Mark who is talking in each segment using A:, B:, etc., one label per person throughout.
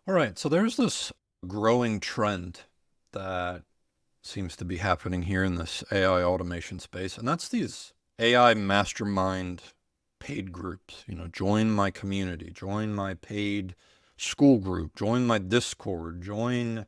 A: All right, so there's this growing trend that seems to be happening here in this AI automation space, and that's these AI mastermind paid groups. Join my community, join my paid school group, join my Discord, join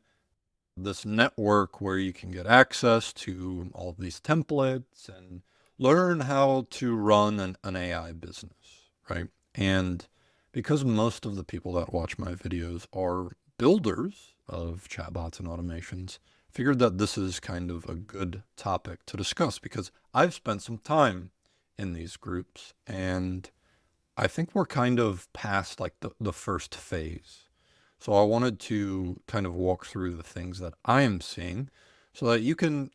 A: this network where you can get access to all of these templates and learn how to run an AI business, right? And because most of the people that watch my videos are builders of chatbots and automations, figured that this is kind of a good topic to discuss because I've spent some time in these groups and I think we're kind of past like the first phase. So I wanted to kind of walk through the things that I am seeing so that you can,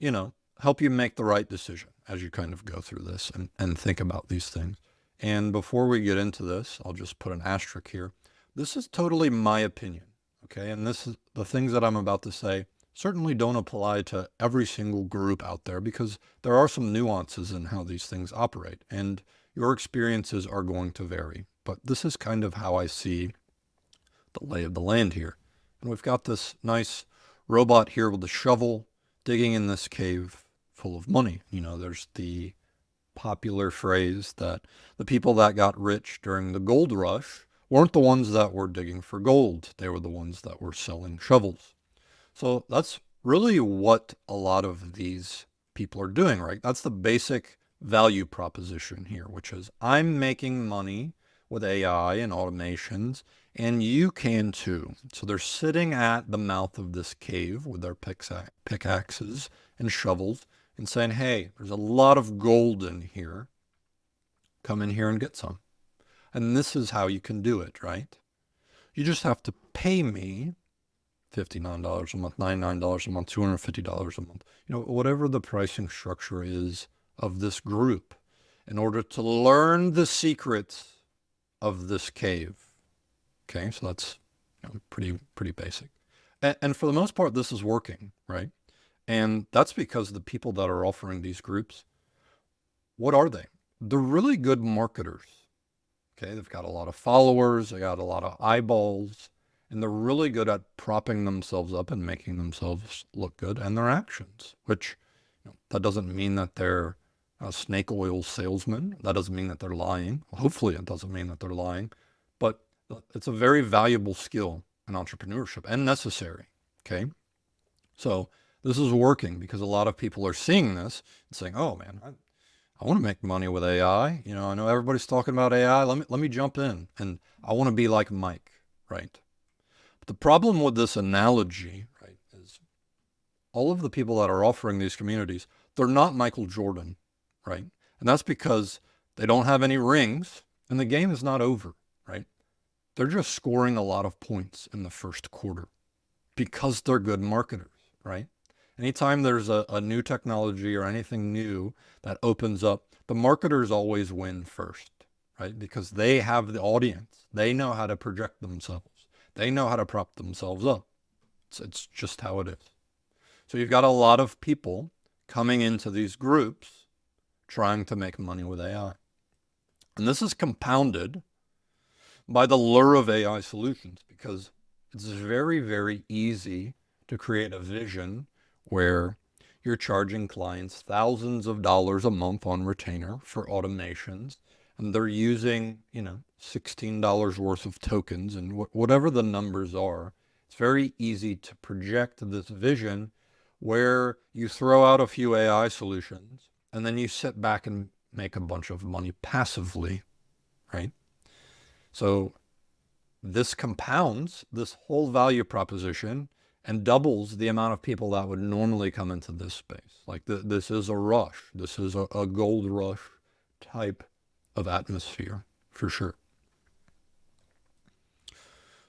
A: help you make the right decision as you kind of go through this and think about these things. And before we get into this, I'll just put an asterisk here. This is totally my opinion. Okay. And this is the things that I'm about to say certainly don't apply to every single group out there because there are some nuances in how these things operate and your experiences are going to vary. But this is kind of how I see the lay of the land here. And we've got this nice robot here with a shovel digging in this cave full of money. There's the popular phrase that the people that got rich during the gold rush weren't the ones that were digging for gold. They were the ones that were selling shovels. So that's really what a lot of these people are doing, right? That's the basic value proposition here, which is I'm making money with AI and automations, and you can too. So they're sitting at the mouth of this cave with their pickaxes and shovels and saying, hey, there's a lot of gold in here. Come in here and get some. And this is how you can do it, right? You just have to pay me $59 a month, $99 a month, $250 a month, whatever the pricing structure is of this group in order to learn the secrets of this cave. Okay, so that's pretty basic. And for the most part, this is working, right? And that's because the people that are offering these groups, what are they? They're really good marketers. Okay, they've got a lot of followers, they got a lot of eyeballs, and they're really good at propping themselves up and making themselves look good and their actions, which that doesn't mean that they're a snake oil salesman. That doesn't mean that they're lying. Hopefully it doesn't mean that they're lying, but it's a very valuable skill in entrepreneurship and necessary. Okay. So this is working because a lot of people are seeing this and saying, oh man, I want to make money with AI. I know everybody's talking about AI. Let me jump in and I want to be like Mike, right? But the problem with this analogy, right, is all of the people that are offering these communities, they're not Michael Jordan, right? And that's because they don't have any rings and the game is not over, right? They're just scoring a lot of points in the first quarter because they're good marketers, right? Anytime there's a new technology or anything new that opens up, the marketers always win first, right? Because they have the audience. They know how to project themselves. They know how to prop themselves up. It's just how it is. So you've got a lot of people coming into these groups trying to make money with AI. And this is compounded by the lure of AI solutions because it's very, very easy to create a vision where you're charging clients thousands of dollars a month on retainer for automations, and they're using, $16 worth of tokens and whatever the numbers are. It's very easy to project this vision where you throw out a few AI solutions and then you sit back and make a bunch of money passively, right? So this compounds this whole value proposition and doubles the amount of people that would normally come into this space. Like this is a rush. This is a gold rush type of atmosphere for sure.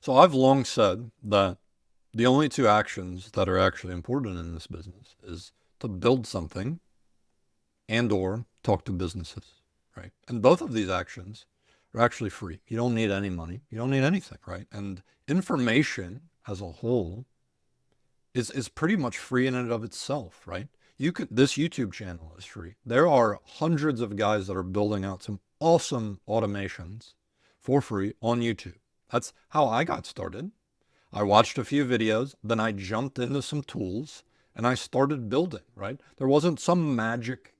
A: So I've long said that the only two actions that are actually important in this business is to build something and or talk to businesses, right? And both of these actions are actually free. You don't need any money. You don't need anything, right? And information as a whole is pretty much free in and of itself, right? This YouTube channel is free. There are hundreds of guys that are building out some awesome automations for free on YouTube. That's how I got started. I watched a few videos, then I jumped into some tools and I started building, right? There wasn't some magic,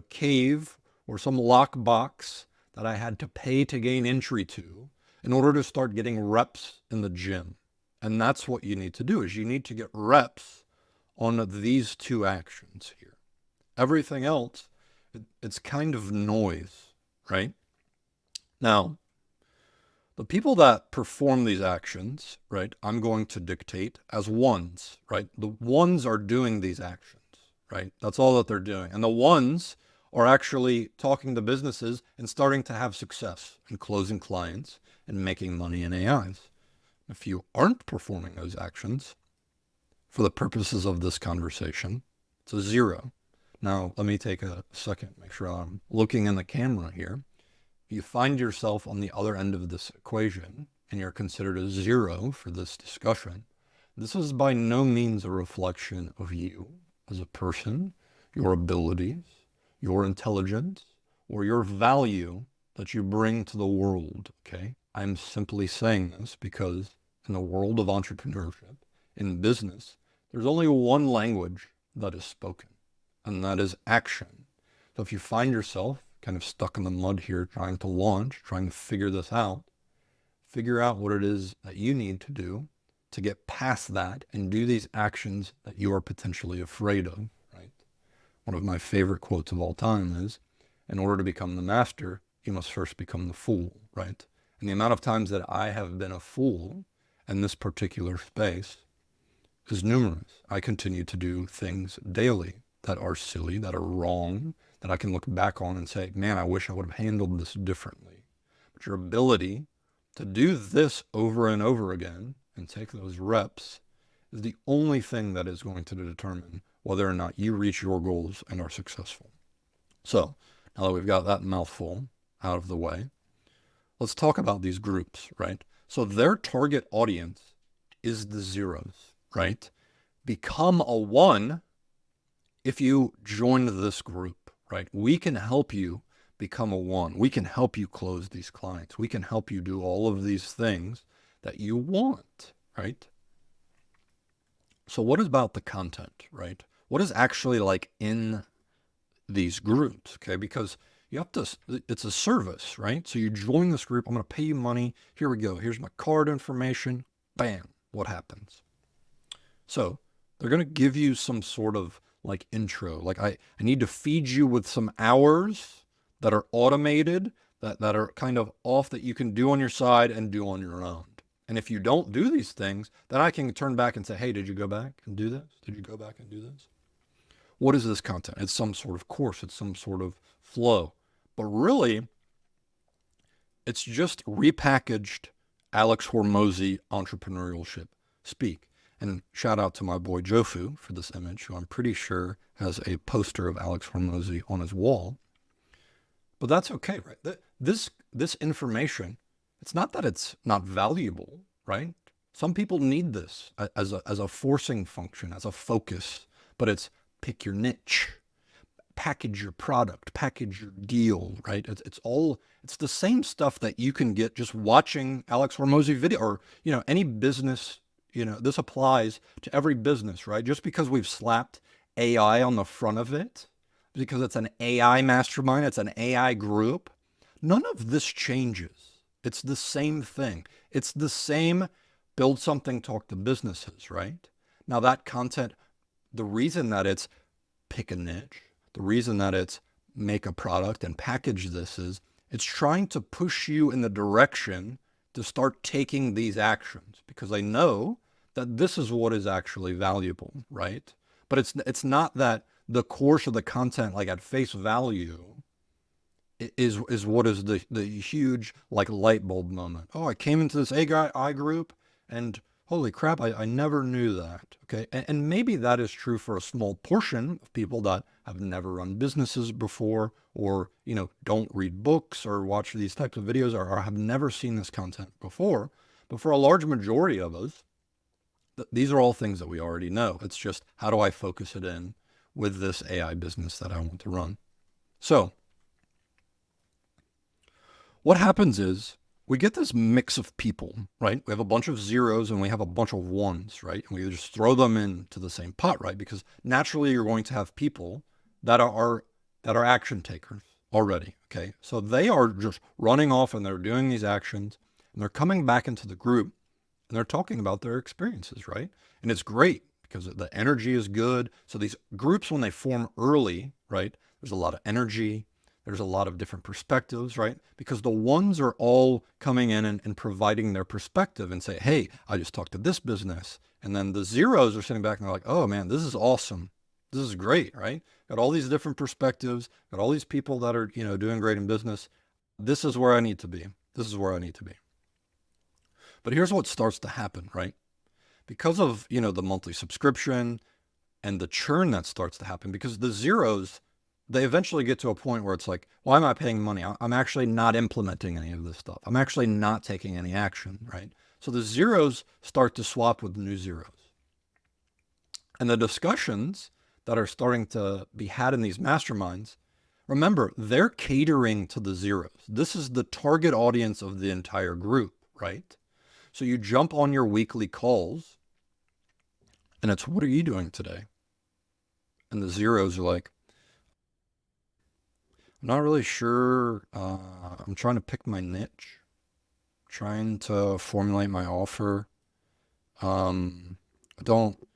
A: cave or some lockbox that I had to pay to gain entry to in order to start getting reps in the gym. And that's what you need to do, is you need to get reps on these two actions here. Everything else, it's kind of noise, right? Now, the people that perform these actions, right, I'm going to dictate as ones, right? The ones are doing these actions, right? That's all that they're doing. And the ones are actually talking to businesses and starting to have success in closing clients and making money in AIs. If you aren't performing those actions, for the purposes of this conversation, it's a 0. Now, let me take a second, make sure I'm looking in the camera here. If you find yourself on the other end of this equation and you're considered a 0 for this discussion, this is by no means a reflection of you as a person, your abilities, your intelligence, or your value that you bring to the world, okay? I'm simply saying this because in the world of entrepreneurship, in business, there's only one language that is spoken, and that is action. So if you find yourself kind of stuck in the mud here, trying to launch, trying to figure this out, figure out what it is that you need to do to get past that and do these actions that you are potentially afraid of, right? One of my favorite quotes of all time is, in order to become the master, you must first become the fool, right? And the amount of times that I have been a fool in this particular space is numerous. I continue to do things daily that are silly, that are wrong, that I can look back on and say, man, I wish I would have handled this differently. But your ability to do this over and over again and take those reps is the only thing that is going to determine whether or not you reach your goals and are successful. So now that we've got that mouthful out of the way, let's talk about these groups, right? So their target audience is the zeros, right? Become a 1 if you join this group, right? We can help you become a 1. We can help you close these clients. We can help you do all of these things that you want, right? So what about the content, right? What is actually like in these groups, okay? Because you have to, it's a service, right? So you join this group, I'm going to pay you money. Here we go. Here's my card information. Bam. What happens? So they're going to give you some sort of like intro. Like I need to feed you with some hours that are automated, that are kind of off, that you can do on your side and do on your own. And if you don't do these things, then I can turn back and say, hey, did you go back and do this? Did you go back and do this? What is this content? It's some sort of course. It's some sort of flow. But really, it's just repackaged Alex Hormozy entrepreneurship speak. And shout out to my boy Jofu for this image, who I'm pretty sure has a poster of Alex Hormozy on his wall. But that's okay, right? This information, it's not that it's not valuable, right? Some people need this as a forcing function, as a focus, but it's pick your niche, package your product, package your deal, right? It's the same stuff that you can get just watching Alex Hormozy video, or, any business, this applies to every business, right? Just because we've slapped AI on the front of it, because it's an AI mastermind, it's an AI group, none of this changes. It's the same thing. It's the same build something, talk to businesses, right? Now that content, the reason that it's pick a niche, the reason that it's make a product and package this is it's trying to push you in the direction to start taking these actions, because I know that this is what is actually valuable, right? But it's not that the course of the content, like at face value, is what is the huge like light bulb moment. Oh, I came into this AI group and holy crap, I never knew that. Okay. And maybe that is true for a small portion of people that have never run businesses before, or, don't read books or watch these types of videos, or have never seen this content before. But for a large majority of us, these are all things that we already know. It's just, how do I focus it in with this AI business that I want to run? So what happens is we get this mix of people, right? We have a bunch of zeros and we have a bunch of ones, right? And we just throw them into the same pot, right? Because naturally you're going to have people that are action takers already, okay? So they are just running off and they're doing these actions and they're coming back into the group and they're talking about their experiences, right? And it's great because the energy is good. So these groups, when they form early, right, there's a lot of energy. There's a lot of different perspectives, right? Because the ones are all coming in and providing their perspective and say, hey, I just talked to this business. And then the zeros are sitting back and they're like, oh man, this is awesome. This is great, right? Got all these different perspectives, got all these people that are, doing great in business. This is where I need to be. This is where I need to be. But here's what starts to happen, right? Because of, the monthly subscription and the churn that starts to happen, because the zeros, they eventually get to a point where it's like, why am I paying money? I'm actually not implementing any of this stuff. I'm actually not taking any action, right? So the zeros start to swap with the new zeros. And the discussions that are starting to be had in these masterminds, remember, they're catering to the zeros. This is the target audience of the entire group, right? So you jump on your weekly calls and it's, what are you doing today? And the zeros are like, I'm not really sure. I'm trying to pick my niche, trying to formulate my offer. I don't,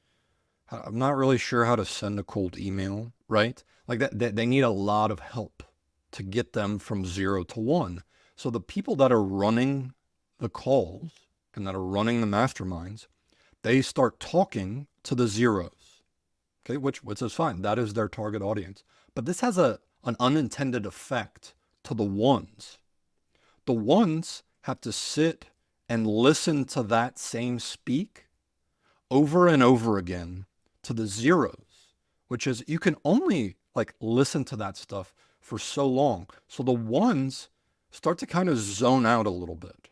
A: I'm not really sure how to send a cold email, right? Like that, they need a lot of help to get them from 0 to 1. So the people that are running the calls and that are running the masterminds, they start talking to the zeros, okay, which is fine. That is their target audience. But this has an unintended effect to the ones. The ones have to sit and listen to that same speak over and over again to the zeros, which is, you can only like listen to that stuff for so long. So the ones start to kind of zone out a little bit.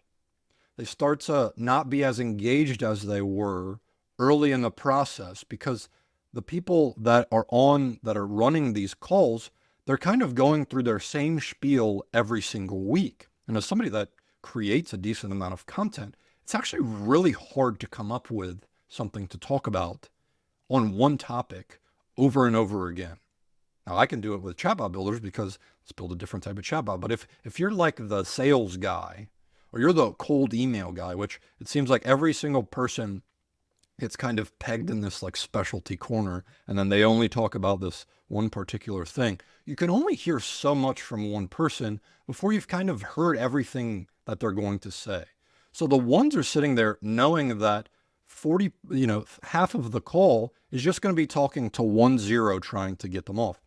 A: They start to not be as engaged as they were early in the process, because the people that are running these calls, they're kind of going through their same spiel every single week. And as somebody that creates a decent amount of content, it's actually really hard to come up with something to talk about on one topic over and over again. Now, I can do it with chatbot builders because let's build a different type of chatbot. But if you're like the sales guy or you're the cold email guy, which it seems like every single person gets kind of pegged in this like specialty corner, and then they only talk about this one particular thing. You can only hear so much from one person before you've kind of heard everything that they're going to say. So the ones are sitting there knowing that 40, half of the call is just going to be talking to 1 0, trying to get them off.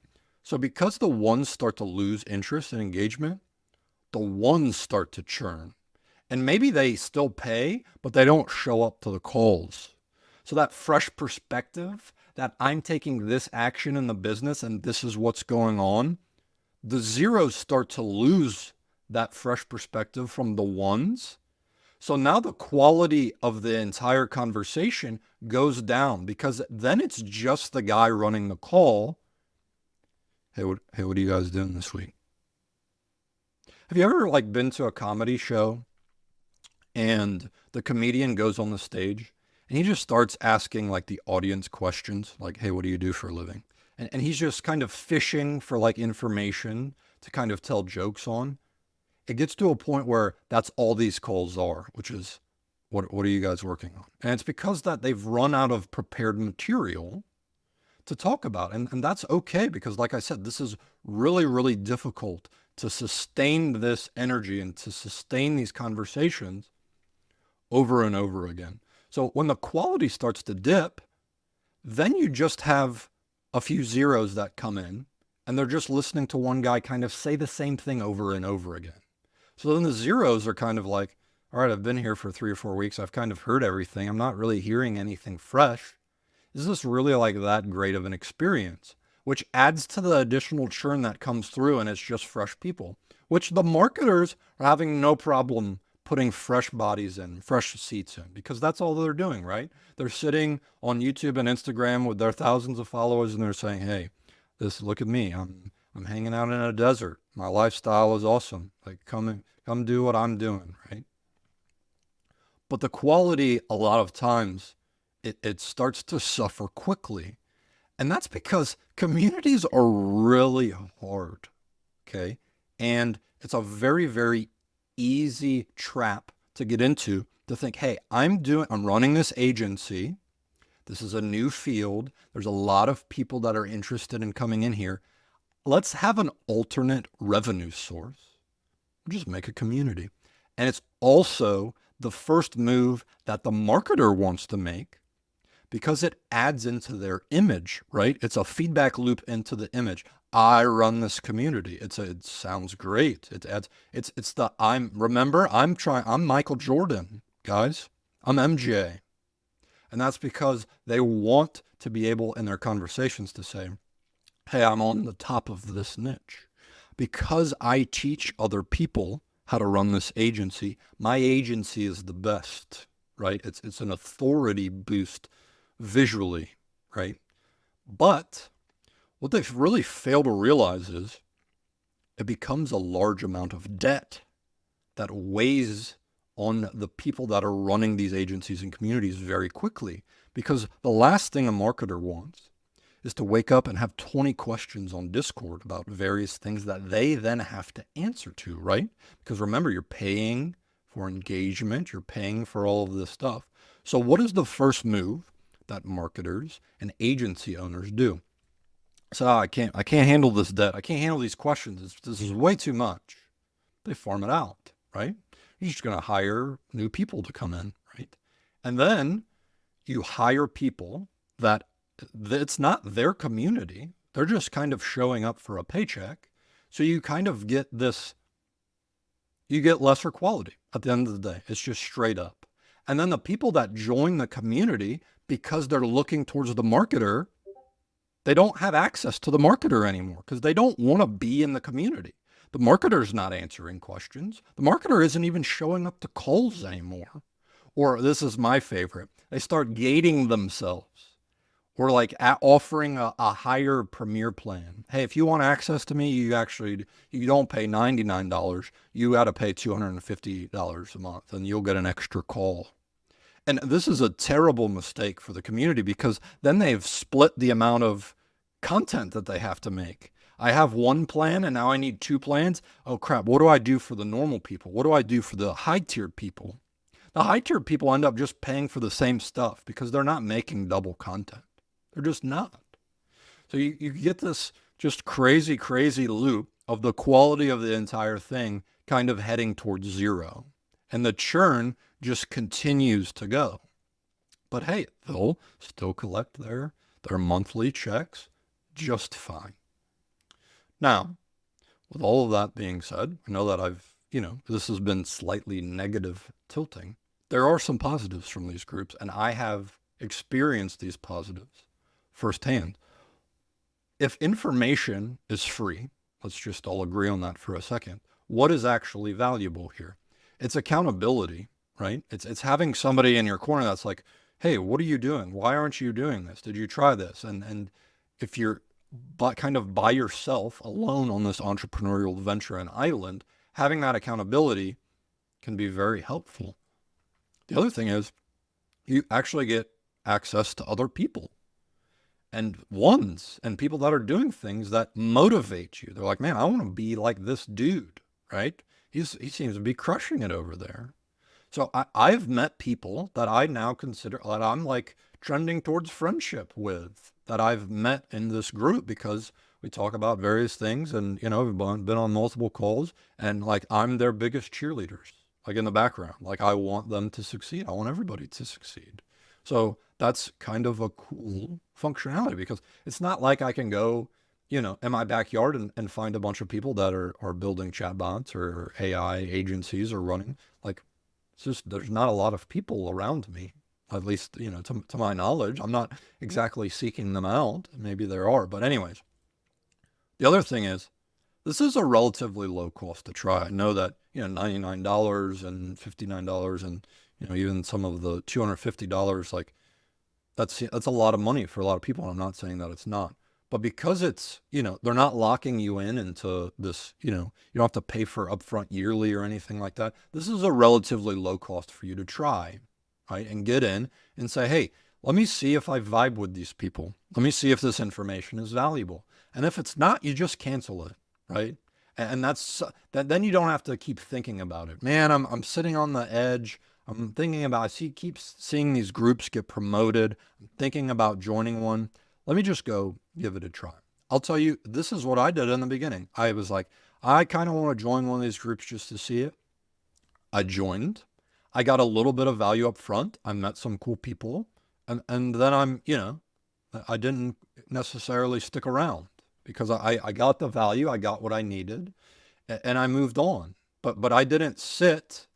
A: So because the ones start to lose interest and engagement, the ones start to churn. And maybe they still pay, but they don't show up to the calls. So that fresh perspective that I'm taking this action in the business and this is what's going on, the zeros start to lose that fresh perspective from the ones. So now the quality of the entire conversation goes down, because then it's just the guy running the call. Hey, what are you guys doing this week? Have you ever like been to a comedy show and the comedian goes on the stage and he just starts asking like the audience questions, like, hey, what do you do for a living? And he's just kind of fishing for like information to kind of tell jokes on. It gets to a point where that's all these calls are, which is, what are you guys working on? And it's because that they've run out of prepared material to talk about. And that's okay, because like I said, this is really, really difficult to sustain this energy and to sustain these conversations over and over again. So when the quality starts to dip, then you just have a few zeros that come in and they're just listening to one guy kind of say the same thing over and over again. So then the zeros are kind of like, all right, I've been here for 3 or 4 weeks. I've kind of heard everything. I'm not really hearing anything fresh. Is this really like that great of an experience? Which adds to the additional churn that comes through, and it's just fresh people, which the marketers are having no problem putting fresh bodies in, fresh seats in, because that's all they're doing, right? They're sitting on YouTube and Instagram with their thousands of followers and they're saying, hey, look at me. I'm hanging out in a desert. My lifestyle is awesome. Like come come do what I'm doing, right? But the quality, a lot of times, it starts to suffer quickly. And that's because communities are really hard, okay? And it's a very, very easy trap to get into to think, hey, I'm running this agency. This is a new field. There's a lot of people that are interested in coming in here. Let's have an alternate revenue source. Just make a community. And it's also the first move that the marketer wants to make because it adds into their image, right? It's a feedback loop into the image. I run this community. It sounds great. It adds, I'm Michael Jordan, guys. I'm MJ. And that's because they want to be able in their conversations to say, hey, I'm on the top of this niche. Because I teach other people how to run this agency, my agency is the best, right? It's an authority boost visually, right? But what they really fail to realize is it becomes a large amount of debt that weighs on the people that are running these agencies and communities very quickly. Because the last thing a marketer wants is to wake up and have 20 questions on Discord about various things that they then have to answer to, right? Because remember, you're paying for engagement, you're paying for all of this stuff. So what is the first move that marketers and agency owners do? So I can't handle this debt. I can't handle these questions. This is way too much. They farm it out, right? You're just going to hire new people to come in, right? And then you hire people that it's not their community. They're just kind of showing up for a paycheck. So you kind of get this, you get lesser quality at the end of the day. It's just straight up. And then the people that join the community, because they're looking towards the marketer, they don't have access to the marketer anymore because they don't want to be in the community. The marketer's not answering questions. The marketer isn't even showing up to calls anymore. Or this is my favorite. They start gating themselves. Or like offering a higher premier plan. Hey, if you want access to me, you don't pay $99. You got to pay $250 a month and you'll get an extra call. And this is a terrible mistake for the community because then they've split the amount of content that they have to make. I have one plan and now I need two plans. Oh crap, what do I do for the normal people? What do I do for the high-tiered people? The high-tiered people end up just paying for the same stuff because they're not making double content. They're just not. So you get this just crazy, crazy loop of the quality of the entire thing kind of heading towards zero. And the churn just continues to go. But hey, they'll still collect their monthly checks just fine. Now, with all of that being said, I know that this has been slightly negative tilting. There are some positives from these groups, and I have experienced these positives firsthand. If information is free, let's just all agree on that for a second. What is actually valuable here? It's accountability, right? It's having somebody in your corner that's like, hey, what are you doing? Why aren't you doing this? Did you try this? And if you're kind of by yourself, alone on this entrepreneurial venture and island, having that accountability can be very helpful. The other thing is you actually get access to other people and people that are doing things that motivate you. They're like, man, I want to be like this dude, right? He seems to be crushing it over there. So I've met people that I now consider that I'm like trending towards friendship with, that I've met in this group because we talk about various things and, we've been on multiple calls and like I'm their biggest cheerleaders, like in the background. Like I want them to succeed. I want everybody to succeed. So that's kind of a cool functionality because it's not like I can go, in my backyard and find a bunch of people that are building chatbots or AI agencies or running. Like, it's just, there's not a lot of people around me, at least, to my knowledge. I'm not exactly seeking them out. Maybe there are, but anyways. The other thing is, this is a relatively low cost to try. I know that, $99 and $59 and, even some of the $250, like that's a lot of money for a lot of people. I'm not saying that it's not, But because it's, they're not locking you in into this, you don't have to pay for upfront yearly or anything like that. This is a relatively low cost for you to try, right? And get in and say, hey, let me see if I vibe with these people. Let me see if this information is valuable. And if it's not, you just cancel it, right? And that's that. Then you don't have to keep thinking about it. Man, I'm sitting on the edge. I'm thinking about, keep seeing these groups get promoted. I'm thinking about joining one. Let me just go give it a try. I'll tell you, this is what I did in the beginning. I was like, I kind of want to join one of these groups just to see it. I joined. I got a little bit of value up front. I met some cool people. And then I didn't necessarily stick around because I got the value. I got what I needed and I moved on. But I didn't sit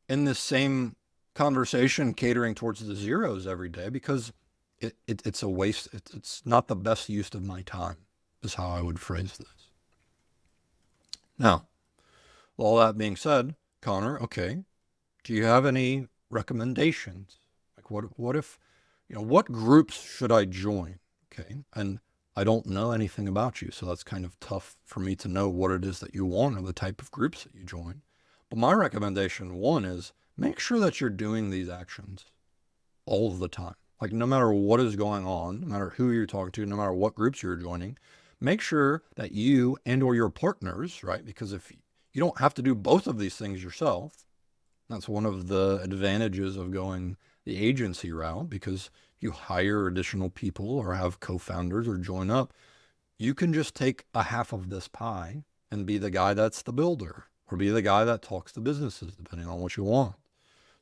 A: in the same conversation catering towards the zeros every day because it's a waste. It's not the best use of my time is how I would phrase this. Now, all that being said, Connor, okay, do you have any recommendations? Like what if, what groups should I join? Okay. And I don't know anything about you, so that's kind of tough for me to know what it is that you want or the type of groups that you join. But my recommendation, one, is make sure that you're doing these actions all of the time. Like no matter what is going on, no matter who you're talking to, no matter what groups you're joining, make sure that you and or your partners, right? Because if you don't have to do both of these things yourself, that's one of the advantages of going the agency route, because you hire additional people or have co-founders or join up, you can just take a half of this pie and be the guy that's the builder or be the guy that talks to businesses, depending on what you want.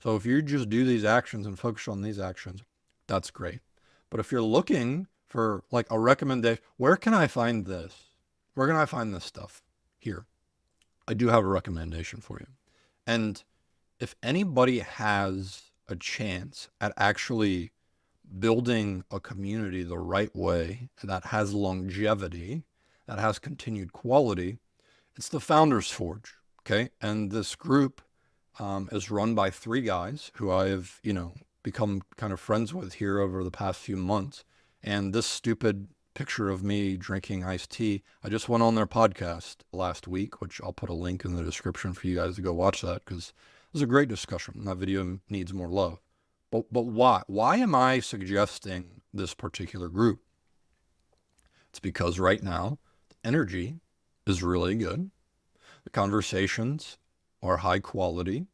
A: So if you just do these actions and focus on these actions, that's great. But if you're looking for like a recommendation, where can I find this? Where can I find this stuff? Here. I do have a recommendation for you. And if anybody has a chance at actually building a community the right way that has longevity, that has continued quality, it's the Founders Forge. Okay. And this group is run by 3 guys who I have, become kind of friends with here over the past few months. And this stupid picture of me drinking iced tea, I just went on their podcast last week, which I'll put a link in the description for you guys to go watch that, because it was a great discussion. That video needs more love. But why? Why am I suggesting this particular group? It's because right now, the energy is really good. The conversations are high quality.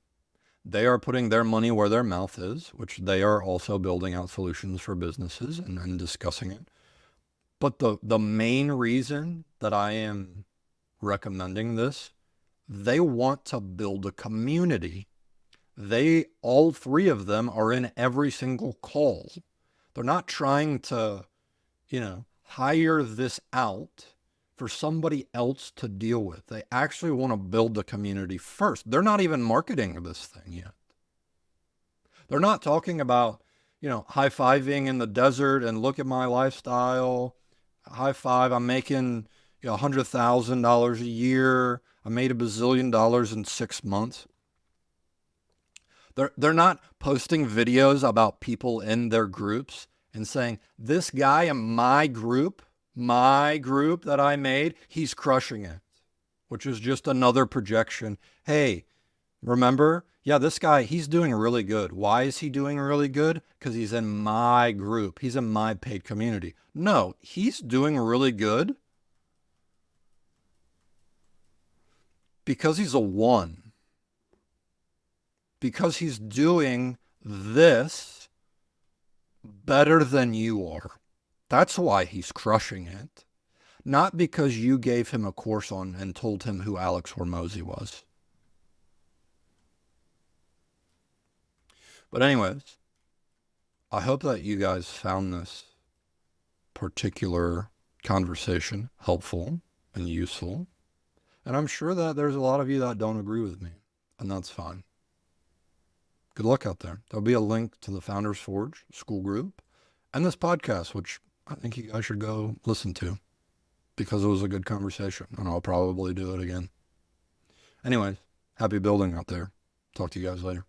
A: They are putting their money where their mouth is, which they are also building out solutions for businesses and discussing it. But the main reason that I am recommending this, they want to build a community. All 3 of them are in every single call. They're not trying to, hire this out for somebody else to deal with. They actually want to build the community first. They're not even marketing this thing yet. They're not talking about, high-fiving in the desert and look at my lifestyle. High five, I'm making, $100,000 a year. I made $1 bazillion in 6 months. They're not posting videos about people in their groups and saying, this guy in my group that I made, he's crushing it, which is just another projection. Hey, remember? Yeah, this guy, he's doing really good. Why is he doing really good? Because he's in my group. He's in my paid community. No, he's doing really good because he's a 1. Because he's doing this better than you are. That's why he's crushing it. Not because you gave him a course on and told him who Alex Hormozy was. But anyways, I hope that you guys found this particular conversation helpful and useful. And I'm sure that there's a lot of you that don't agree with me, and that's fine. Good luck out there. There'll be a link to the Founders Forge school group and this podcast, which I think you guys should go listen to because it was a good conversation, and I'll probably do it again. Anyways, happy building out there. Talk to you guys later.